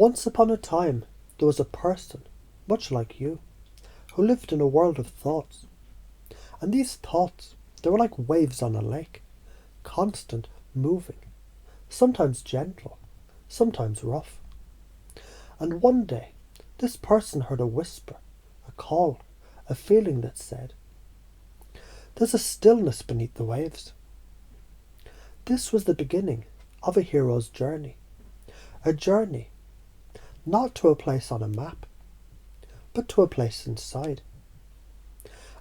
Once upon a time, there was a person, much like you, who lived in a world of thoughts. And these thoughts, they were like waves on a lake, constant, moving, sometimes gentle, sometimes rough. And one day, this person heard a whisper, a call, a feeling that said, "There's a stillness beneath the waves." This was the beginning of a hero's journey. A journey, not to a place on a map, but to a place inside.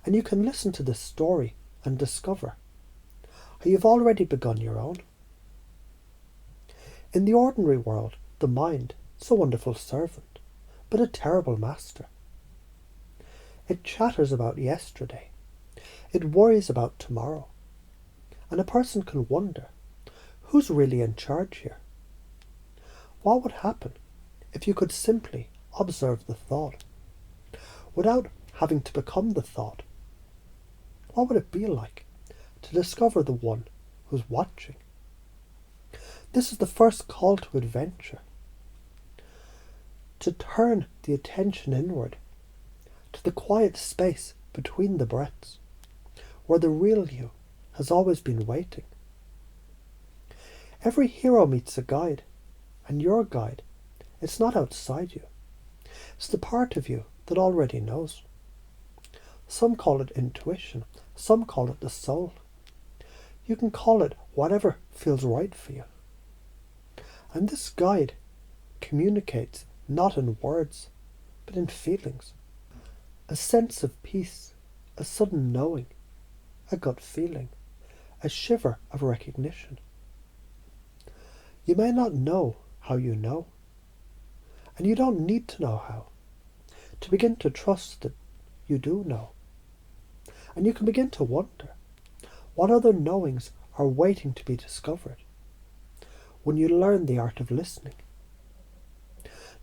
And you can listen to this story and discover how you've already begun your own. In the ordinary world, the mind, is a wonderful servant, but a terrible master. It chatters about yesterday. It worries about tomorrow. And a person can wonder, who's really in charge here? What would happen if you could simply observe the thought, without having to become the thought? What would it be like to discover the one who's watching? This is the first call to adventure. To turn the attention inward, to the quiet space between the breaths, where the real you has always been waiting. Every hero meets a guide, and your guide, it's not outside you. It's the part of you that already knows. Some call it intuition, some call it the soul. You can call it whatever feels right for you. And this guide communicates not in words, but in feelings. A sense of peace, a sudden knowing, a gut feeling, a shiver of recognition. You may not know how you know, and you don't need to know how, to begin to trust that you do know. And you can begin to wonder what other knowings are waiting to be discovered when you learn the art of listening.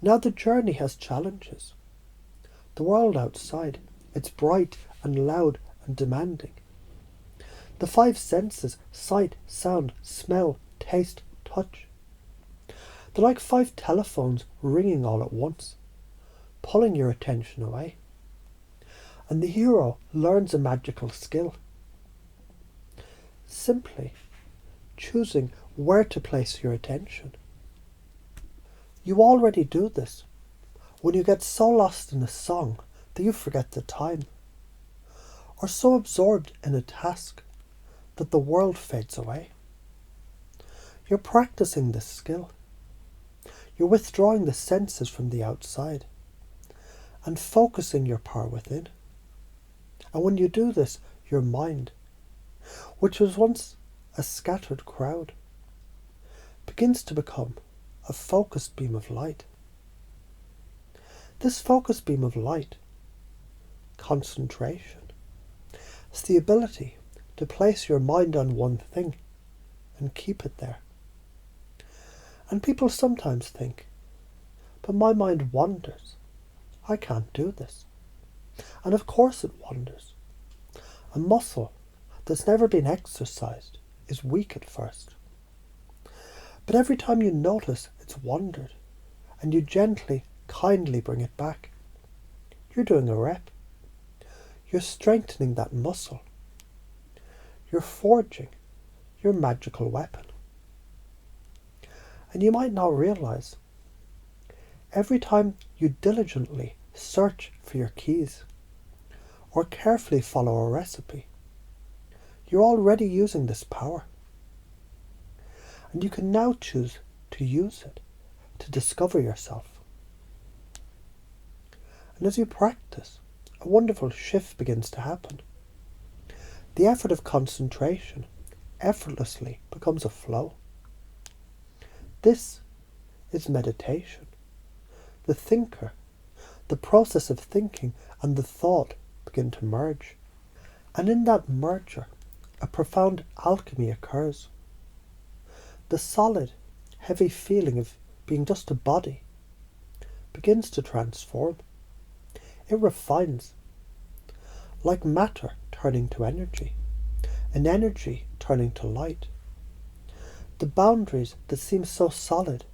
Now the journey has challenges. The world outside, it's bright and loud and demanding. The five senses, sight, sound, smell, taste, touch. They're like five telephones ringing all at once, pulling your attention away. And the hero learns a magical skill. Simply choosing where to place your attention. You already do this when you get so lost in a song that you forget the time, or so absorbed in a task that the world fades away. You're practicing this skill. You're withdrawing the senses from the outside and focusing your power within. And when you do this, your mind, which was once a scattered crowd, begins to become a focused beam of light. This focused beam of light, concentration, is the ability to place your mind on one thing and keep it there. And people sometimes think, but my mind wanders. I can't do this. And of course it wanders. A muscle that's never been exercised is weak at first. But every time you notice it's wandered, and you gently, kindly bring it back, you're doing a rep. You're strengthening that muscle. You're forging your magical weapon. And you might not realize, every time you diligently search for your keys, or carefully follow a recipe, you're already using this power. And you can now choose to use it to discover yourself. And as you practice, a wonderful shift begins to happen. The effort of concentration effortlessly becomes a flow. This is meditation. The thinker, the process of thinking and the thought begin to merge. And in that merger, a profound alchemy occurs. The solid, heavy feeling of being just a body begins to transform. It refines, like matter turning to energy, and energy turning to light. The boundaries that seem so solid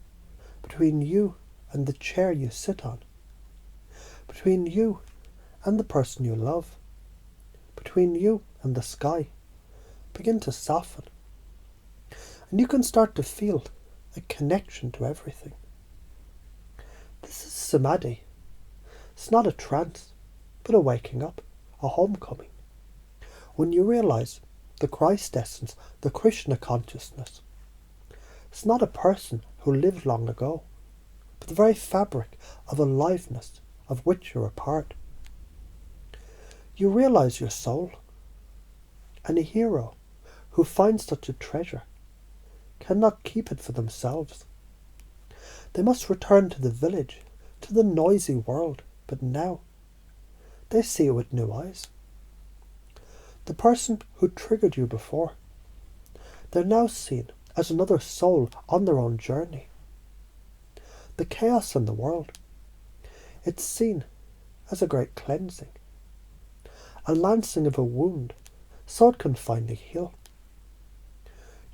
between you and the chair you sit on, between you and the person you love, between you and the sky, begin to soften. And you can start to feel a connection to everything. This is samadhi. It's not a trance, but a waking up, a homecoming. When you realize the Christ essence, the Krishna consciousness, it's not a person who lived long ago, but the very fabric of aliveness of which you're a part. You realize your soul, and a hero who finds such a treasure cannot keep it for themselves. They must return to the village, to the noisy world, but now they see it with new eyes. The person who triggered you before, they're now seen as another soul on their own journey. The chaos in the world, it's seen as a great cleansing, a lancing of a wound so it can finally heal.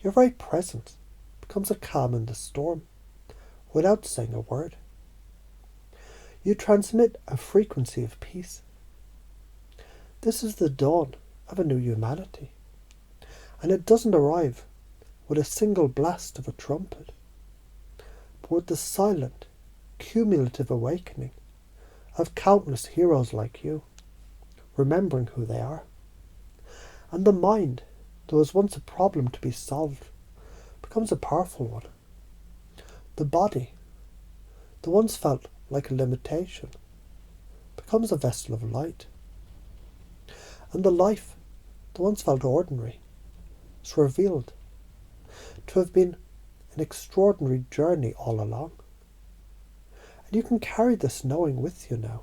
Your very presence becomes a calm in the storm without saying a word. You transmit a frequency of peace. This is the dawn of a new humanity, and it doesn't arrive with a single blast of a trumpet, but with the silent, cumulative awakening of countless heroes like you, remembering who they are. And the mind that was once a problem to be solved becomes a powerful one. The body that once felt like a limitation becomes a vessel of light. And the life that once felt ordinary is revealed to have been an extraordinary journey all along. And you can carry this knowing with you now,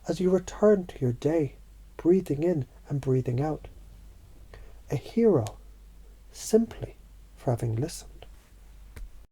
as you return to your day, breathing in and breathing out. A hero simply for having listened.